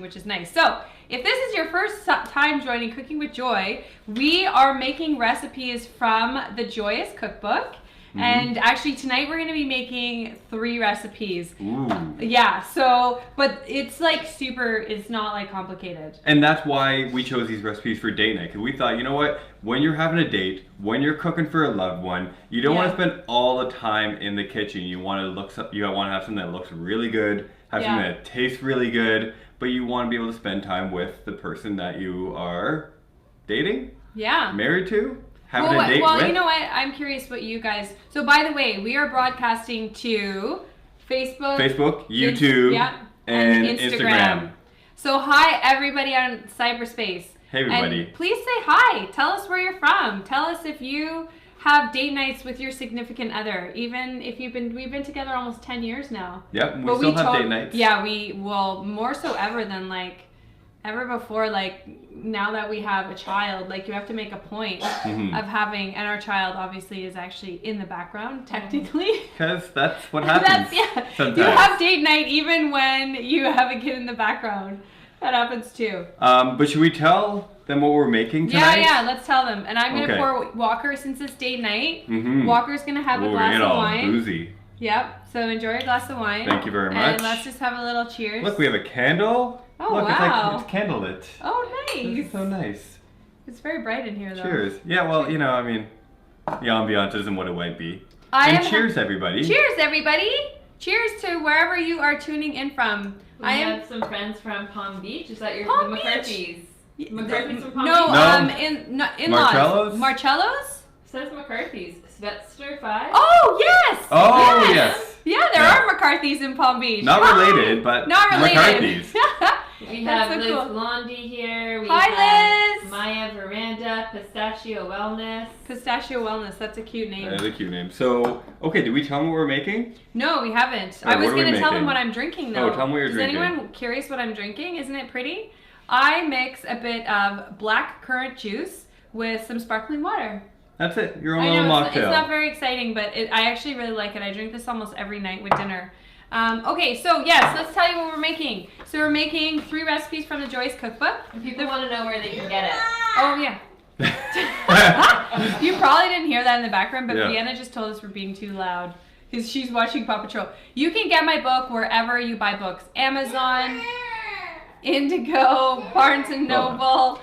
which is nice. So if this is your first time joining Cooking with Joy, we are making recipes from the Joyous Cookbook. Mm-hmm. And actually tonight we're going to be making 3 recipes. Ooh. Yeah, so, but it's like it's not like complicated. And that's why we chose these recipes for date night. Because we thought, you know what, when you're having a date, when you're cooking for a loved one, you don't want to spend all the time in the kitchen. You want to have something that looks really good, have something that tastes really good, but you want to be able to spend time with the person that you are dating, married to, having a date with. Well, you know what? I'm curious what you guys... So, by the way, we are broadcasting to Facebook, YouTube, and Instagram. So, hi, everybody on cyberspace. Hey, everybody. And please say hi. Tell us where you're from. Tell us if you have date nights with your significant other. Even if we've been together almost 10 years now. Yep, we still have date nights. Yeah, more so ever than ever before, now that we have a child, you have to make a point of having, and our child obviously is actually in the background, technically. Because that's what happens. Sometimes. You have date night even when you have a kid in the background. That happens too. But should we tell them what we're making tonight? Yeah, let's tell them. And I'm going to pour Walker, since it's date night. Mm-hmm. Walker's going to have a glass of wine. Boozy. Yep, so enjoy your glass of wine. Thank you very much. And let's just have a little cheers. Look, we have a candle. Oh, look, wow. It's candlelit. Oh, nice. This is so nice. It's very bright in here, though. Cheers. Yeah, well, the ambiance isn't what it might be. Cheers, everybody. Cheers, everybody. Cheers to wherever you are tuning in from. We have some friends from Palm Beach. Is that your McCarthy's? McCarthy's from Palm Beach? No, in-laws. Marcello's? Marcello's? Says McCarthy's. Sylvester 5? Oh, yes! Oh, yes. Yeah, there are McCarthy's in Palm Beach. Not related, but not related. McCarthy's. We have Liz Blondie here. Hi, Liz. Maya Veranda, Pistachio Wellness. Pistachio Wellness, that's a cute name. That is a cute name. So, okay, did we tell them what we're making? No, we haven't. Right, I was going to tell them what I'm drinking, though. Oh, tell them what you're drinking. Is anyone curious what I'm drinking? Isn't it pretty? I mix a bit of black currant juice with some sparkling water. That's it. Your own little mocktail. It's not very exciting, but I actually really like it. I drink this almost every night with dinner. Okay, so yes, let's tell you what we're making. So we're making 3 recipes from the Joyous Cookbook. If people want to know where they can get it. Oh, yeah. You probably didn't hear that in the background, but Vienna just told us we're being too loud because she's watching Paw Patrol. You can get my book wherever you buy books. Amazon, Indigo, Barnes & Noble,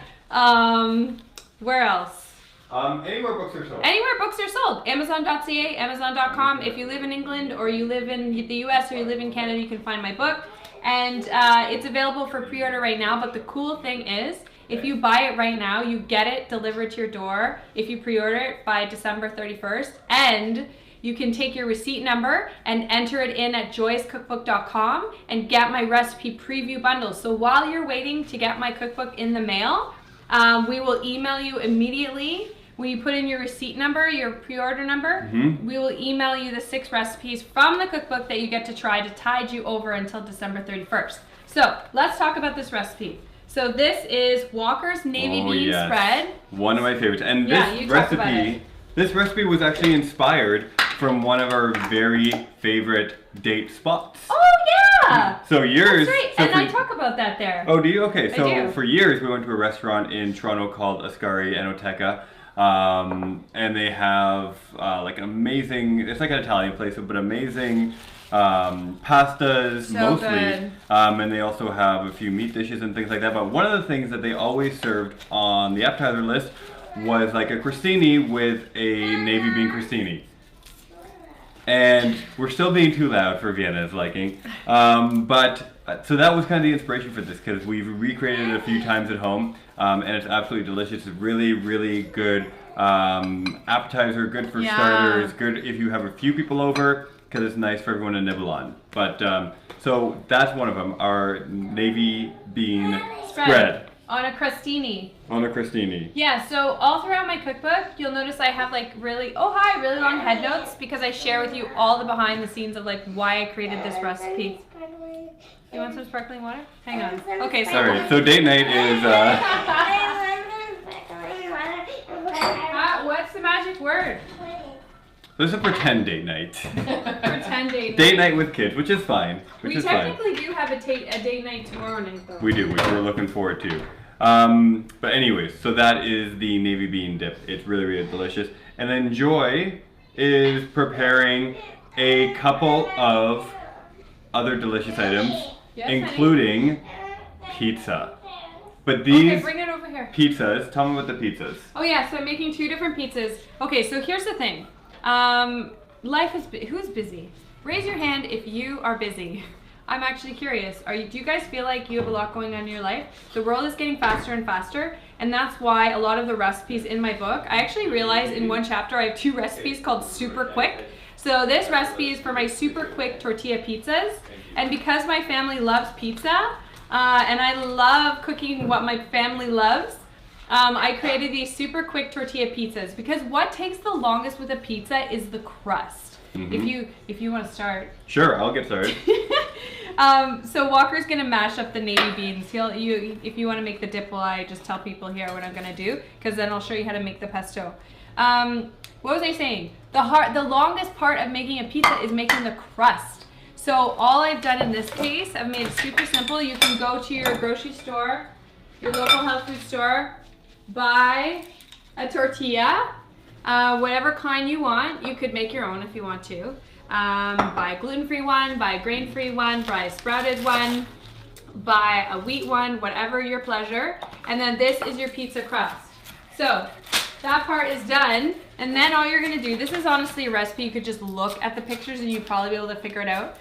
where else? Anywhere books are sold. Anywhere books are sold. Amazon.ca, Amazon.com. If you live in England or you live in the US or you live in Canada, you can find my book. And it's available for pre-order right now. But the cool thing is, if you buy it right now, you get it delivered to your door if you pre-order it by December 31st. And you can take your receipt number and enter it in at joyouscookbook.com and get my recipe preview bundle. So while you're waiting to get my cookbook in the mail, we will email you immediately. When you put in your receipt number, your pre-order number, we will email you the 6 recipes from the cookbook that you get to try to tide you over until December 31st. So let's talk about this recipe. So this is Walker's navy bean spread. One of my favorites. And this recipe was actually inspired from one of our very favorite date spots. Oh yeah! So yours... That's right, and I talk about that there. Oh, do you? Okay, so for years we went to a restaurant in Toronto called Ascari Enoteca. And they have an amazing, it's like an Italian place, but amazing pastas mostly. Good. And they also have a few meat dishes and things like that. But one of the things that they always served on the appetizer list was like a crostini with a navy bean crostini. And we're still being too loud for Vienna's liking. So that was kind of the inspiration for this, because we've recreated it a few times at home, and it's absolutely delicious. It's really, really good appetizer, good for starters, good if you have a few people over, because it's nice for everyone to nibble on. But so that's one of them, our navy bean spread. On a crostini. On a crostini. Yeah, so all throughout my cookbook, you'll notice I have really long head notes, because I share with you all the behind the scenes of why I created this recipe. You want some sparkling water? Hang on. Okay, so... Sorry, so date night is... what's the magic word? This is a pretend date night. Pretend date night. Date night with kids, which is fine. We technically do have a date night tomorrow night though. We do, which we're looking forward to. But anyways, so that is the navy bean dip. It's really, really delicious. And then Joy is preparing a couple of other delicious items, Yes, including pizza. But these okay, bring it over here. pizzas, tell me about the pizzas. Oh yeah, so I'm making 2 different pizzas. Okay, so here's the thing. Life is, who's busy? Raise your hand if you are busy. I'm actually curious. Do you guys feel like you have a lot going on in your life? The world is getting faster and faster, and that's why a lot of the recipes in my book, I actually realized in one chapter I have 2 recipes called super quick. So this recipe is for my super quick tortilla pizzas, and because my family loves pizza, and I love cooking what my family loves, I created these super quick tortilla pizzas because what takes the longest with a pizza is the crust. Mm-hmm. If you want to start. Sure, I'll get started. So Walker's gonna mash up the navy beans. If you want to make the dip, I just tell people here what I'm gonna do, because then I'll show you how to make the pesto. What was I saying? The longest part of making a pizza is making the crust. So all I've done in this case, I've made it super simple. You can go to your grocery store, your local health food store, buy a tortilla, whatever kind you want. You could make your own if you want to. Buy a gluten-free one, buy a grain-free one, buy a sprouted one, buy a wheat one, whatever your pleasure. And then this is your pizza crust. So that part is done. And then all you're gonna do, this is honestly a recipe, you could just look at the pictures and you'd probably be able to figure it out.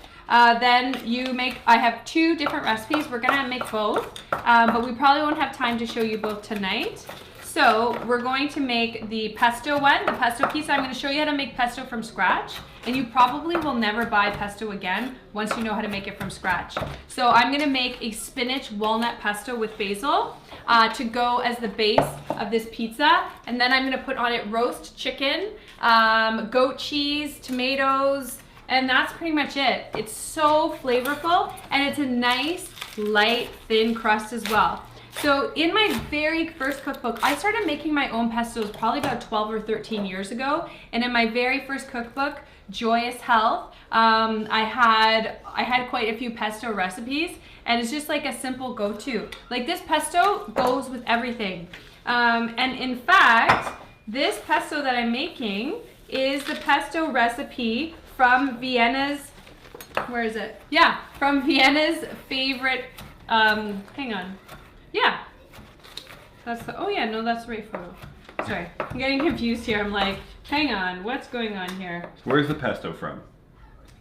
Then you make, I have 2 different recipes. We're gonna make both, but we probably won't have time to show you both tonight. So we're going to make the pesto one, the pesto pizza. I'm gonna show you how to make pesto from scratch, and you probably will never buy pesto again once you know how to make it from scratch. So I'm gonna make a spinach walnut pesto with basil to go as the base of this pizza, and then I'm gonna put on it roast chicken, goat cheese, tomatoes, and that's pretty much it. It's so flavorful, and it's a nice, light, thin crust as well. So in my very first cookbook, I started making my own pestos probably about 12 or 13 years ago. And in my very first cookbook, Joyous Health, I had quite a few pesto recipes, and it's just like a simple go-to. Like this pesto goes with everything. And in fact, this pesto that I'm making is the pesto recipe from Vienna's, where is it? Yeah, from Vienna's favorite, hang on. Yeah, that's the, oh yeah, no, that's the right photo. Sorry, I'm getting confused here. I'm like, hang on, what's going on here? Where's the pesto from?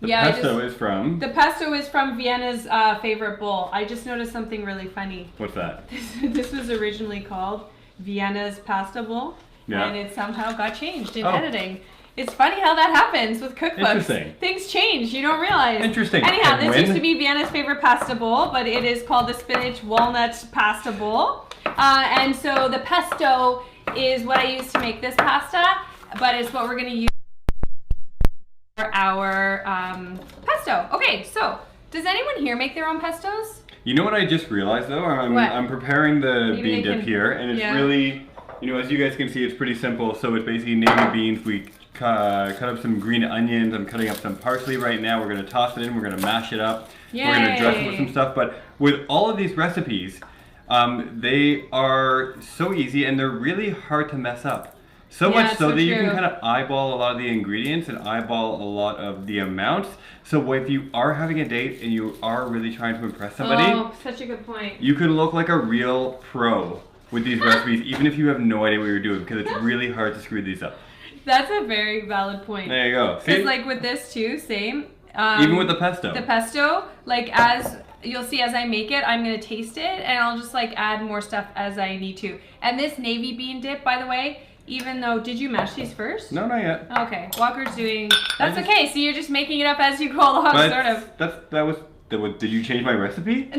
The Yeah, pesto is from? The pesto is from Vienna's favorite bowl. I just noticed something really funny. What's that? This was originally called Vienna's pasta bowl, Yeah. and it somehow got changed in editing. It's funny how that happens with cookbooks. Interesting. Things change, you don't realize. Interesting. Anyhow, And this when? used to be Vienna's favorite pasta bowl, but it is called the spinach walnut pasta bowl. And so the pesto is what I use to make this pasta, but it's what we're going to use for our pesto. Okay, so does anyone here make their own pestos? You know what I just realized though? I'm preparing the Maybe bean they dip can- here, and it's yeah. really, you know, as you guys can see, it's pretty simple. So it's basically navy beans. We cut up some green onions. I'm cutting up some parsley right now. We're gonna toss it in. We're gonna mash it up. Yay. We're gonna dress it with some stuff. But with all of these recipes, they are so easy and they're really hard to mess up. So Yeah, much so so that you can true. kind of eyeball a lot of the ingredients and eyeball a lot of the amounts. So if you are having a date and you are really trying to impress somebody, Oh, such a good point. you can look like a real pro with these recipes, even if you have no idea what you're doing, because it's really hard to screw these up. That's a very valid point. There you go. See? Because like with this too, same. Even with the pesto. The pesto, like as you'll see as I make it, I'm gonna taste it and I'll just like add more stuff as I need to. And this navy bean dip, by the way, even though, did you mash these first? No, not yet. Okay, Walker's doing, that's just- okay, so you're just making it up as you go along, But sort of. did you change my recipe?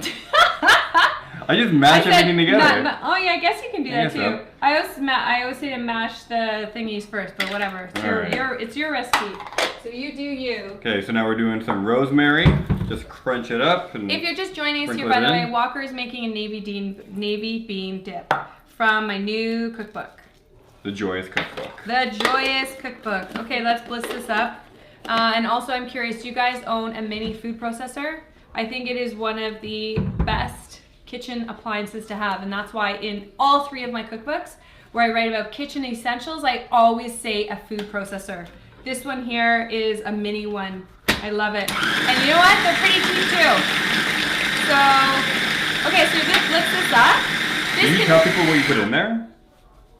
I just mashed everything together. Oh yeah, I guess you can do I that guess too. so. I always say to mash the thingies first, but whatever. It's, Alright. it's your recipe. So you do you. Okay, so now we're doing some rosemary. Just crunch it up. And If you're just joining us here, Sprinkle by it the in. way, Walker is making a navy bean dip from my new cookbook. The Joyous Cookbook. The Joyous Cookbook. Okay, let's bliss this up. And also, I'm curious, do you guys own a mini food processor? I think it is one of the best kitchen appliances to have, and that's why in all 3 of my cookbooks, where I write about kitchen essentials, I always say a food processor. This one here is a mini one. I love it. And you know what? They're pretty cheap too. So, okay, so just blitz this up. Did you tell people what you put in there?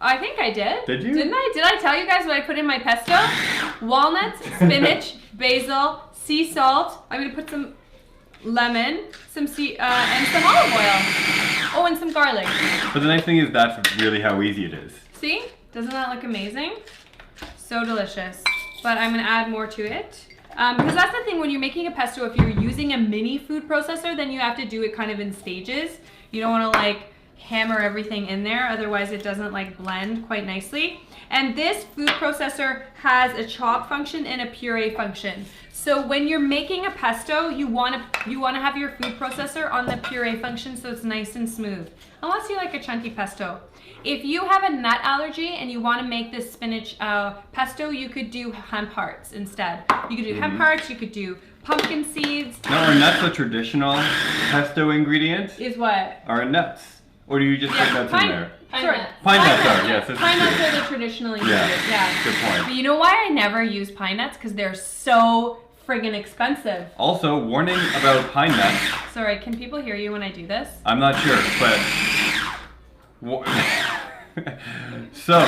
I think I did. Did you? Didn't I? Did I tell you guys what I put in my pesto? Walnuts, spinach, basil, sea salt. I'm gonna put some lemon, and some olive oil. Oh, and some garlic. But the nice thing is that's really how easy it is. See? Doesn't that look amazing? So delicious. But I'm gonna add more to it. Because that's the thing, when you're making a pesto, if you're using a mini food processor, then you have to do it kind of in stages. You don't wanna like hammer everything in there, otherwise it doesn't like blend quite nicely. And this food processor has a chop function and a puree function. So when you're making a pesto, you wanna have your food processor on the puree function so it's nice and smooth. Unless you like a chunky pesto. If you have a nut allergy and you want to make this spinach pesto, you could do hemp hearts instead. You could do hemp hearts, you could do pumpkin seeds. No, are nuts a traditional pesto ingredient? Is what? Are nuts? Or do you just put nuts in there? Pine Sorry. nuts. Pine nuts are, yes. Pine nuts are the traditional ingredient, yeah. Good point. But you know why I never use pine nuts? Because they're so friggin' expensive. Also, warning about pine nuts. Sorry, can people hear you when I do this? I'm not sure, but... So...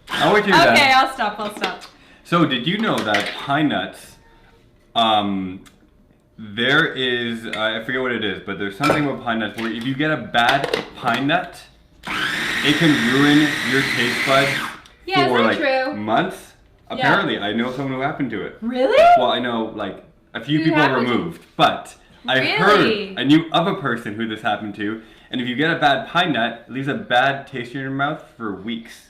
I want you to Okay, I'll stop. So, did you know that pine nuts, there is, I forget what it is, but there's something about pine nuts where if you get a bad pine nut, it can ruin your taste buds Yeah, for is like that true? months. Apparently, I know someone who happened to it. Really? Well, I know like a few Who people happened to- removed, but I knew of a person who this happened to, and if you get a bad pine nut, it leaves a bad taste in your mouth for weeks.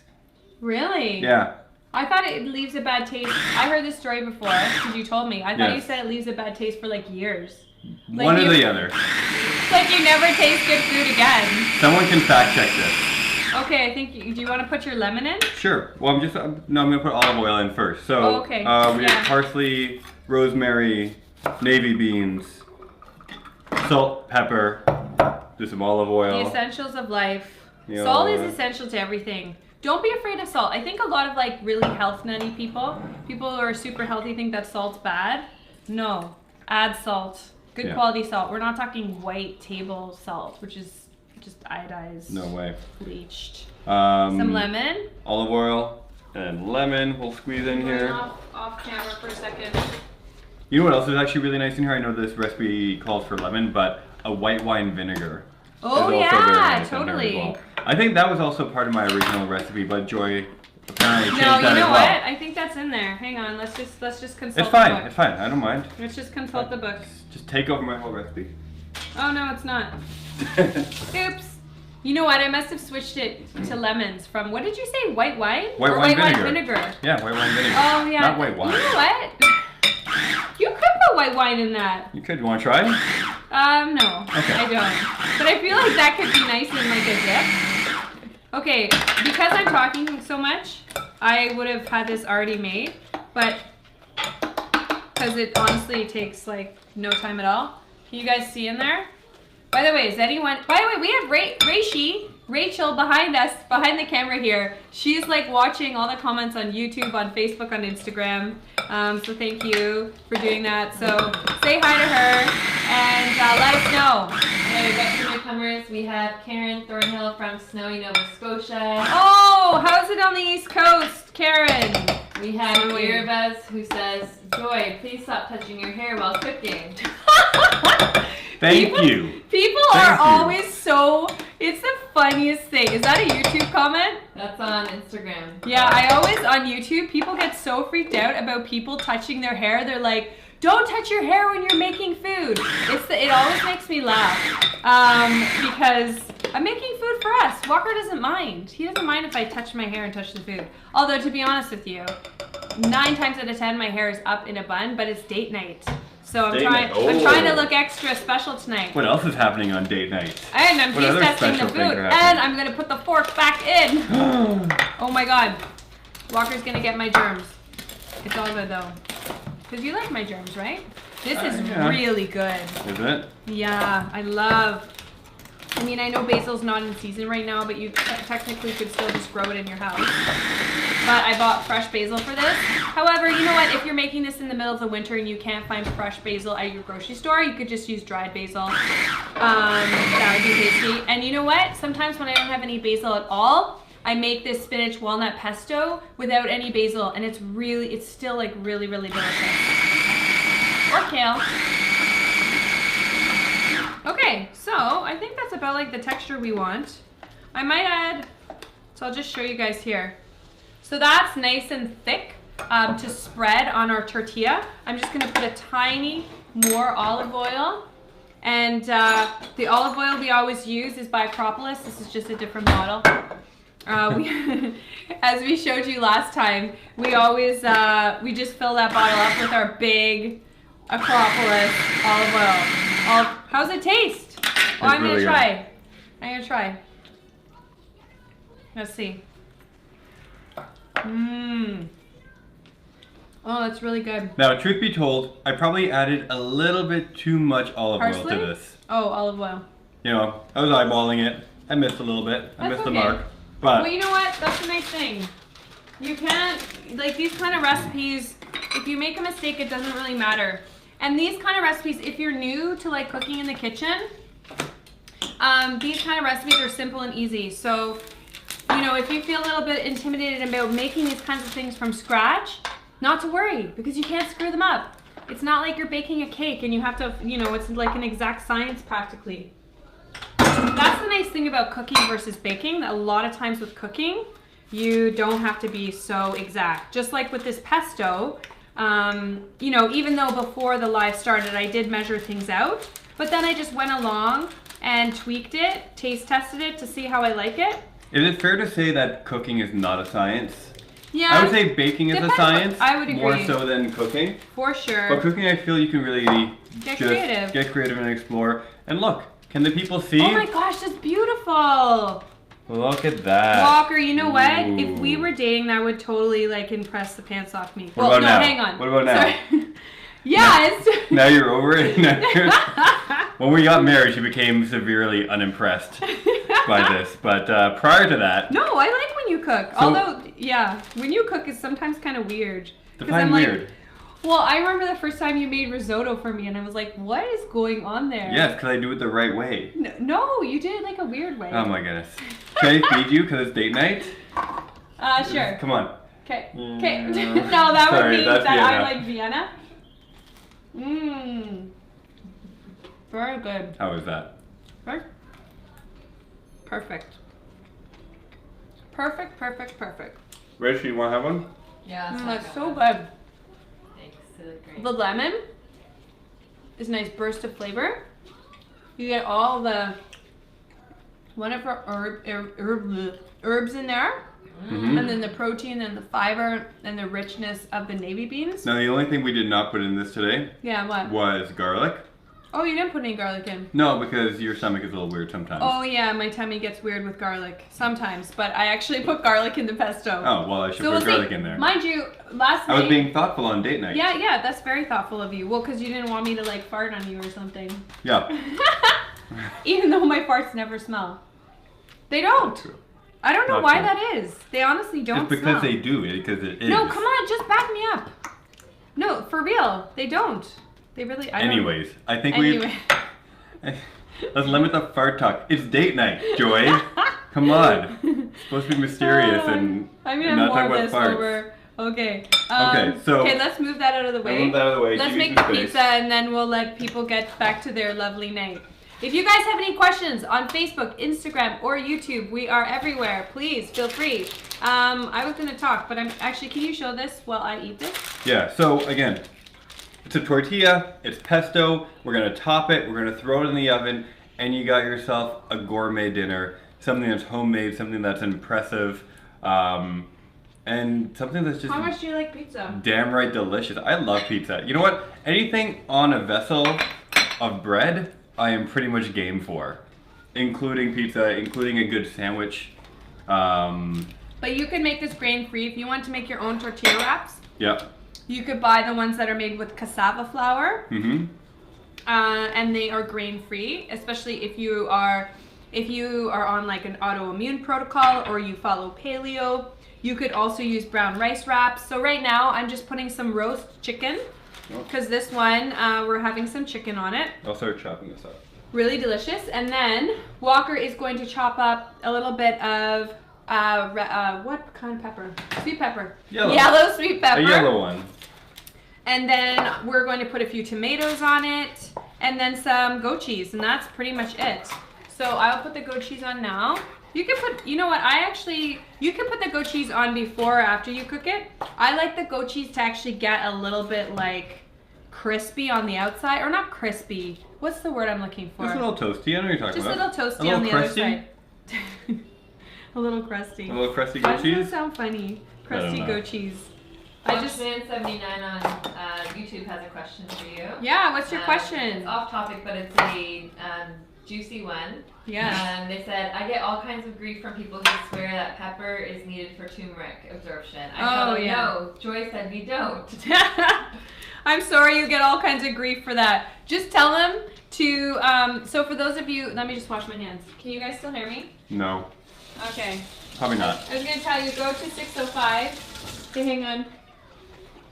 Really? Yeah. I thought it leaves a bad taste. I heard this story before because you told me. I thought you Yes. said it leaves a bad taste for like years. Like One or you- the other. Like you never taste good food again. Someone can fact check this. Okay, I think do you want to put your lemon in? Sure. Well, I'm gonna put olive oil in first. So, Oh, okay. we Yeah. have parsley, rosemary, navy beans, salt, pepper, do some olive The oil. essentials of life. Yeah. Salt is essential to everything. Don't be afraid of salt. I think a lot of like really health nutty people who are super healthy think that salt's bad. No, add salt. Good Yeah. quality salt. We're not talking white table salt, which is just iodized. No way. Bleached. Some Some lemon. olive oil and lemon. We'll squeeze in here. Off camera for a second. You know what else is actually really nice in here? I know this recipe calls for lemon, but a white wine vinegar. Oh is also very yeah, nice in there as totally. well. I think that was also part of my original recipe, but Joy apparently changed No, that you know as well. what? I think that's in there. Hang on, let's just consult It's fine. the book. It's fine. I don't mind. Let's just consult the book. Just take over my whole recipe. Oh no, it's not. Oops. You know what? I must have switched it to lemons from, what did you say? White wine? White or wine white vinegar. wine vinegar? Yeah, white wine vinegar. Oh yeah. Not white wine. You know what? You could put white wine in that. You could. You want to try? No. Okay. I don't. But I feel like that could be nice in like a dip. Okay, because I'm talking so much, I would have had this already made, but because it honestly takes like no time at all. Can you guys see in there? By the way, we have Rachel behind us, behind the camera here. She's like watching all the comments on YouTube, on Facebook, on Instagram. So thank you for doing that. So say hi to her and let us know. Okay, we've got some newcomers. We have Karen Thornhill from snowy Nova Scotia. Oh, how's it on the East Coast, Karen? We have Snowy. Irabez who says, Joy, please stop touching your hair while cooking. Thank you. People Thank are you. always so, it's the funniest thing. Is that a YouTube comment? That's on Instagram. Yeah, I always, on YouTube, people get so freaked out about people touching their hair. They're like, don't touch your hair when you're making food. It always makes me laugh because I'm making food for us. Walker doesn't mind. He doesn't mind if I touch my hair and touch the food. Although, to be honest with you, 9 times out of 10, my hair is up in a bun, but it's date night. So I'm Date trying. night. I'm trying to Oh. look extra special tonight. What else is happening on date night? And I'm What taste other testing the special things food, are and happening? I'm gonna put the fork back in. Oh my God, Walker's gonna get my germs. It's all good though, cause you like my germs, right? This is Yeah. really good. Is it? Yeah, I love. I mean, I know basil's not in season right now, but you technically could still just grow it in your house. But I bought fresh basil for this. However, you know what? If you're making this in the middle of the winter and you can't find fresh basil at your grocery store, you could just use dried basil. That would be tasty. And you know what? Sometimes when I don't have any basil at all, I make this spinach walnut pesto without any basil, and it's still like really, really delicious. Or kale. Okay, so I think that's about like the texture we want. I might add, so I'll just show you guys here. So that's nice and thick to spread on our tortilla. I'm just gonna put a tiny more olive oil. And the olive oil we always use is by Acropolis. This is just a different model. As we showed you last time, we always, we just fill that bottle up with our big Acropolis olive oil. How's it taste? Oh, I'm really gonna try. I'm gonna try. Let's see. Mmm. Oh, that's really good. Now, truth be told, I probably added a little bit too much olive oil Parsley? to this. Oh, olive oil. You know, I was eyeballing it. I missed a little bit. I That's missed the okay. mark. But Well, you know what? That's a nice thing. You can't, like these kind of recipes, if you make a mistake, it doesn't really matter. And these kind of recipes, if you're new to like cooking in the kitchen, these kind of recipes are simple and easy. So, you know, if you feel a little bit intimidated about making these kinds of things from scratch, not to worry, because you can't screw them up. It's not like you're baking a cake and you have to, you know, it's like an exact science practically. That's the nice thing about cooking versus baking. A lot of times with cooking, you don't have to be so exact. Just like with this pesto, you know, even though before the live started, I did measure things out, but then I just went along and tweaked it, taste tested it to see how I like it. is it fair to say that cooking is not a science? Yeah. I would say baking is a Depends science, what- I would more agree. so than cooking. For sure. But cooking, I feel you can really Get just creative. get creative and explore. And look, can the people see? Oh my gosh, that's beautiful. Look at that. Walker, you know what? Ooh. If we were dating, that would totally like impress the pants off me. What about no, now? hang on. What about now? Sorry. Yes. Now you're over it? Now when we got married, she became severely unimpressed by this. But prior to that... No, I like when you cook. So- Although, yeah, when you cook is sometimes kind of weird. 'Cause Define I'm like, weird. well, I remember the first time you made risotto for me, and I was like, what is going on there? Yes, because I do it the right way. No, you did it like a weird way. Oh my goodness. Can I feed you because it's date night? Sure. Come on. Okay. Mm, Okay. No, that sorry, would mean that's that I Vienna. like Vienna. Mmm. Very good. How is that? Right? Perfect. Perfect, perfect, perfect. Rachel, you want to have one? Yeah, That's so good. Thanks. They look great. The lemon is a nice burst of flavor. You get all the wonderful herbs in there, Mhm. and then the protein and the fiber and the richness of the navy beans. Now, the only thing we did not put in this today Yeah, what? was garlic. Oh, you didn't put any garlic in. No, because your stomach is a little weird sometimes. Oh yeah, my tummy gets weird with garlic sometimes, but I actually put garlic in the pesto. Oh, well, I should So put we'll garlic see. in there. Mind you, last I was night. being thoughtful on date night. Yeah, that's very thoughtful of you. Well, because you didn't want me to like fart on you or something. Yeah. Even though my farts never smell. They don't. True. I don't know Not why true. that is. They honestly don't It's because smell. they do it, because it is. No, come on, just back me up. No, for real, they don't. They really. I don't- Anyways, I think Anyway. let's limit the fart talk. It's date night, Joy. Come on. It's supposed to be mysterious and I'm gonna and have not more talk of about this farts. over. Okay. Okay, so- Okay, let's move that out of the way. Move that out of the way. Let's Give me make some the space. pizza and then we'll let people get back to their lovely night. If you guys have any questions on Facebook, Instagram, or YouTube, we are everywhere. Please feel free. I was gonna talk, but I'm actually. Can you show this while I eat this? Yeah, so again, it's a tortilla, it's pesto, we're gonna top it, we're gonna throw it in the oven, and you got yourself a gourmet dinner. Something that's homemade, something that's impressive. and something that's just How much do you like pizza? damn right delicious. I love pizza. You know what? Anything on a vessel of bread, I am pretty much game for. Including pizza, including a good sandwich. But you can make this grain-free. If you want to make your own tortilla wraps, Yep. you could buy the ones that are made with cassava flour. Mm-hmm. And they are grain-free, especially if you are on like an autoimmune protocol or you follow paleo. You could also use brown rice wraps. So right now I'm just putting some roast chicken because this one we're having some chicken on it. I'll start chopping this up. Really delicious. And then Walker is going to chop up a little bit of what kind of pepper? Sweet pepper. Yellow sweet pepper. A yellow one. And then we're going to put a few tomatoes on it and then some goat cheese, and that's pretty much it. So I'll put the goat cheese on now. You can put, you know what, you can put the goat cheese on before or after you cook it. I like the goat cheese to actually get a little bit like crispy on the outside, or not crispy. What's the word I'm looking for? Just a little toasty, I know what you're talking about. Just a little toasty on the crusty? other side. A little crusty. A little crusty Why goat does cheese? that sound funny? Crusty know. goat cheese. Man79 on YouTube has a question for you. Yeah, what's your question? It's off topic, but it's a juicy one. Yeah. They said, I get all kinds of grief from people who swear that pepper is needed for turmeric absorption. I tell them no. Joy said we don't. I'm sorry you get all kinds of grief for that. Just tell them to, so for those of you, let me just wash my hands. Can you guys still hear me? No. Okay. Probably not. I was going to tell you, go to 605. Okay, hang on.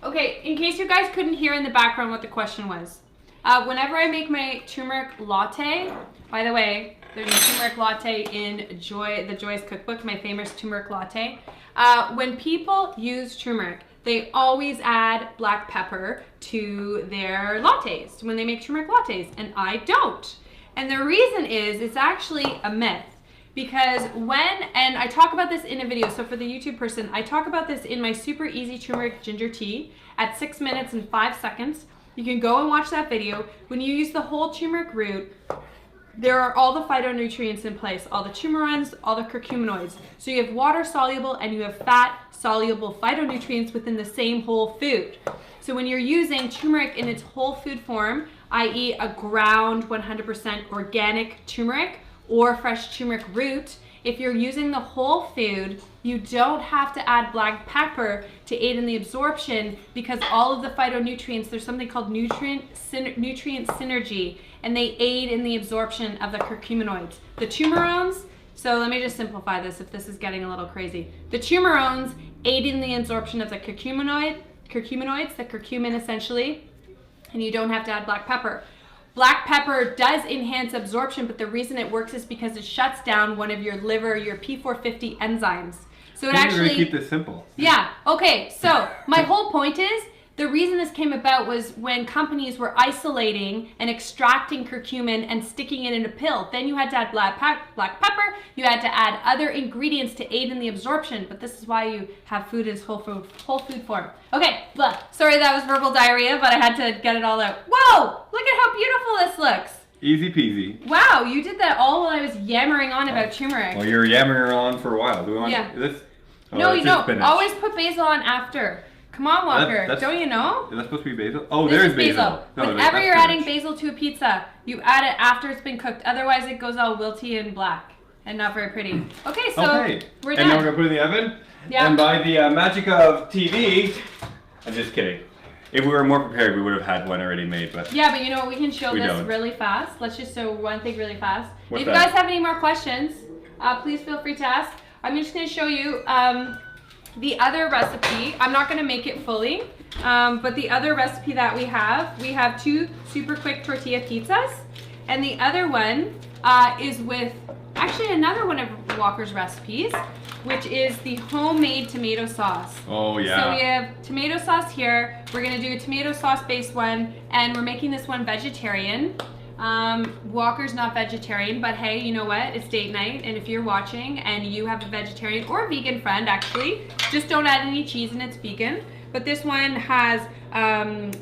Okay, in case you guys couldn't hear in the background what the question was. Whenever I make my turmeric latte, by the way, there's a turmeric latte in the Joyous Cookbook, my famous turmeric latte. When people use turmeric, they always add black pepper to their lattes when they make turmeric lattes, and I don't. And the reason is, it's actually a myth. Because and I talk about this in a video, so for the YouTube person, I talk about this in my super easy turmeric ginger tea at 6 minutes and 5 seconds. You can go and watch that video. When you use the whole turmeric root, there are all the phytonutrients in place, all the turmerins, all the curcuminoids. So you have water soluble and you have fat soluble phytonutrients within the same whole food. So when you're using turmeric in its whole food form, i.e. a ground 100% organic turmeric, or fresh turmeric root, if you're using the whole food, you don't have to add black pepper to aid in the absorption because all of the phytonutrients, there's something called nutrient synergy, and they aid in the absorption of the curcuminoids. The turmerones, so let me just simplify this if this is getting a little crazy. The turmerones aid in the absorption of the curcuminoids, the curcumin essentially, and you don't have to add black pepper. Black pepper does enhance absorption, but the reason it works is because it shuts down one of your liver, your P450 enzymes. So it actually... We're gonna keep this simple. Yeah, okay, so my whole point is, the reason this came about was when companies were isolating and extracting curcumin and sticking it in a pill. Then you had to add black pepper, you had to add other ingredients to aid in the absorption, but this is why you have food in its whole food form. Okay, blah. Sorry that was verbal diarrhea, but I had to get it all out. Whoa, look at how beautiful this looks. Easy peasy. Wow, you did that all while I was yammering on about turmeric. Well, you were yammering on for a while. Do we want this? Oh, no, you don't. Spinach. Always put basil on after. Come on, Walker. Don't you know? Is that supposed to be basil? Oh, This there's is basil. No, Whenever you're spinach. adding basil to a pizza, you add it after it's been cooked. Otherwise, it goes all wilty and black and not very pretty. Okay, so we're done. And now we're going to put it in the oven? Yeah. And by the magic of TV, I'm just kidding. If we were more prepared, we would have had one already made. But yeah, but you know what? We can show We this don't. really fast. Let's just show one thing really fast. What's If you that? guys have any more questions, please feel free to ask. I'm just going to show you the other recipe. I'm not going to make it fully, but the other recipe that we have 2 super quick tortilla pizzas, and the other one is with actually another one of Walker's recipes, which is the homemade tomato sauce. Oh yeah. So we have tomato sauce here. We're going to do a tomato sauce based one, and we're making this one vegetarian. Walker's not vegetarian, but hey, you know what? It's date night, and if you're watching and you have a vegetarian or vegan friend, actually, just don't add any cheese and it's vegan. But this one has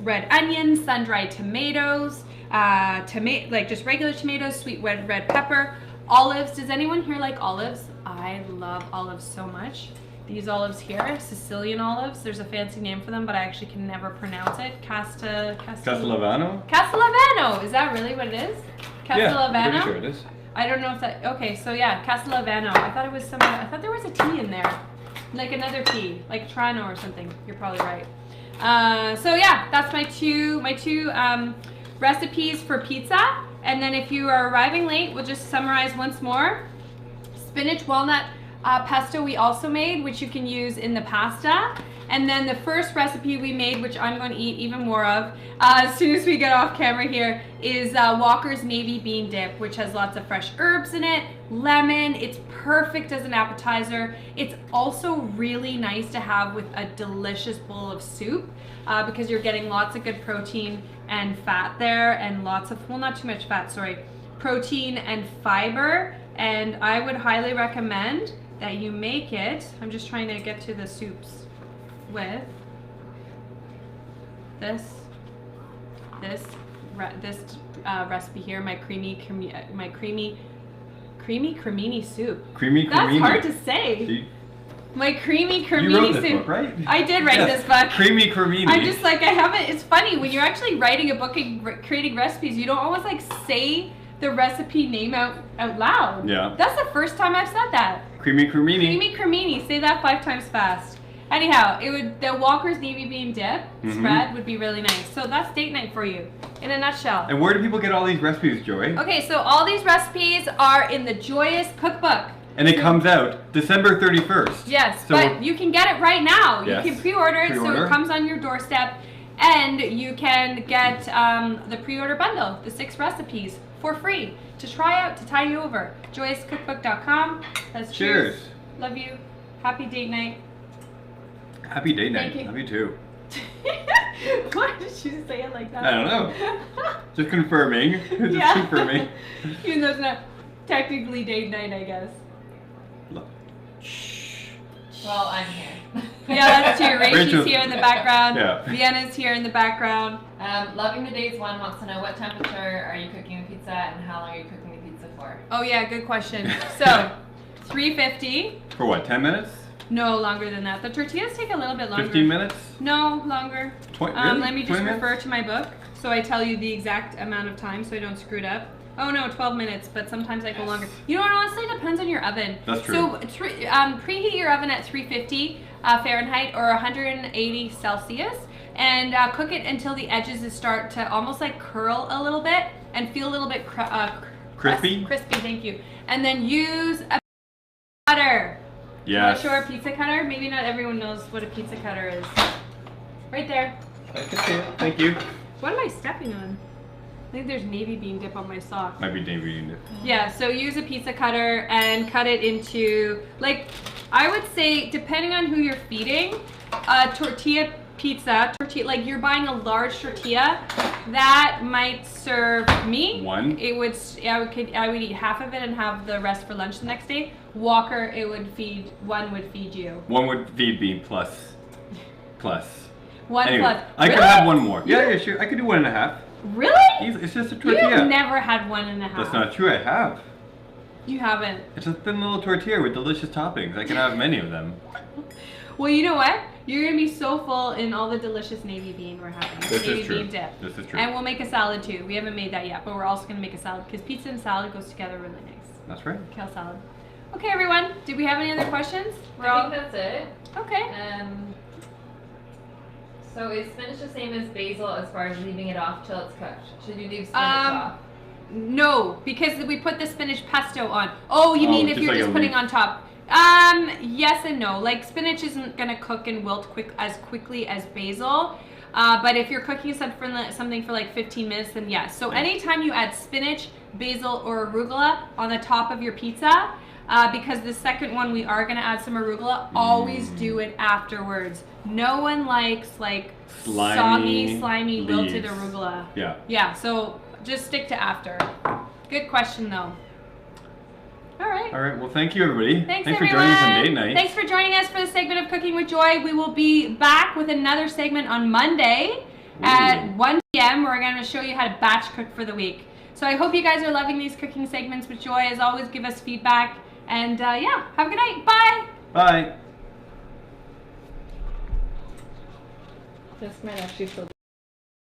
red onions, sun-dried tomatoes, like just regular tomatoes, sweet red pepper, olives. Does anyone here like olives? I love olives so much. these olives here, Sicilian olives. There's a fancy name for them, but I actually can never pronounce it. Castellavano? Castellavano. Is that really what it is? Castellavano? Yeah, I'm pretty sure it is. I don't know if that. Okay, so yeah, Castellavano. I thought it was some. I thought there was a T in there, like another T, like Trano or something. You're probably right. So yeah, that's my two recipes for pizza. And then if you are arriving late, we'll just summarize once more. Spinach walnut pesto we also made, which you can use in the pasta. And then the first recipe we made, which I'm going to eat even more of as soon as we get off camera here, is Walker's navy bean dip, which has lots of fresh herbs in it, lemon. It's perfect as an appetizer. It's also really nice to have with a delicious bowl of soup because you're getting lots of good protein and fat there, and lots of, well, not too much fat, sorry, protein and fiber. And I would highly recommend that you make it. I'm just trying to get to the soups with this recipe here, my creamy cremini soup. Creamy cremini. That's hard to say. See? My creamy cremini You wrote this soup. book, right? I did write this book. Creamy cremini. I'm just like, I haven't. It's funny when you're actually writing a book and creating recipes, you don't always like say the recipe name out loud. Yeah. That's the first time I've said that. Creamy cremini. Creamy cremini. Say that 5 times fast. Anyhow, the Walker's navy bean dip spread would be really nice. So that's date night for you, in a nutshell. And where do people get all these recipes, Joy? Okay, so all these recipes are in the Joyous Cookbook. And it comes out December 31st. Yes, so but you can get it right now. Yes. You can pre-order it, so it comes on your doorstep. And you can get the pre-order bundle, the 6 recipes, for free to try out, to tie you over. JoyousCookbook.com. That's cheers. Love you. Happy date night. Happy date night. Thank you. Love you too. Why did you say it like that? I don't know. Just confirming. Just confirming. Even though it's not technically date night, I guess. Shh. Well, I'm here. Yeah, that's true. Rachel's Rachel's here in the background. Yeah. Vienna's here in the background. Loving the Days one wants to know what temperature are you cooking the pizza and how long are you cooking the pizza for? Oh yeah, good question. So, 350. For what, 10 minutes? No, longer than that. The tortillas take a little bit longer. 15 minutes? No, longer. Really? Let me just 20 refer minutes? to my book so I tell you the exact amount of time so I don't screw it up. Oh no, 12 minutes, but sometimes I go longer. You know what, honestly, it depends on your oven. That's true. So preheat your oven at 350 Fahrenheit or 180 Celsius and cook it until the edges start to almost like curl a little bit and feel a little bit crispy? Crispy, thank you. And then use a cutter. Yes. Show our pizza cutter. Maybe not everyone knows what a pizza cutter is. Right there. I can see it. Thank you. What am I stepping on? I think there's navy bean dip on my sock. Might be navy bean dip. Yeah, so use a pizza cutter and cut it into, like, I would say, depending on who you're feeding, tortilla pizza, like you're buying a large tortilla, that might serve me. One? I would eat half of it and have the rest for lunch the next day. Walker, one would feed you. One would feed me plus. One anyway, plus. I could have one more. Yeah, sure. I could do 1.5. Really? It's just a tortilla. You've never had 1.5. That's not true. I have. You haven't. It's a thin little tortilla with delicious toppings. I can have many of them. Well, you know what? You're gonna be so full in all the delicious navy bean we're having. This navy is true. bean dip. This is true. And we'll make a salad too. We haven't made that yet, but we're also gonna make a salad because pizza and salad goes together really nice. That's right. Kale salad. Okay, everyone. Did we have any other questions? I think that's it. Okay. So is spinach the same as basil as far as leaving it off till it's cooked? Should you leave spinach off? No, because we put the spinach pesto on. Oh, you mean if you're like just a putting leaf. on top? Yes and no. Like spinach isn't gonna cook and wilt as quickly as basil. But if you're cooking something for like 15 minutes, then yes. So anytime you add spinach, basil, or arugula on the top of your pizza, because the second one we are gonna add some arugula, always do it afterwards. No one likes like slimy wilted arugula. Yeah. Yeah, so just stick to after. Good question though. All right. All right. Well, thank you, everybody. Thanks for everyone. joining us on date night. Thanks for joining us for the segment of Cooking with Joy. We will be back with another segment on Monday at 1 p.m. We're going to show you how to batch cook for the week. So I hope you guys are loving these cooking segments with Joy. As always, give us feedback. And yeah, have a good night. Bye. Bye. This might actually feel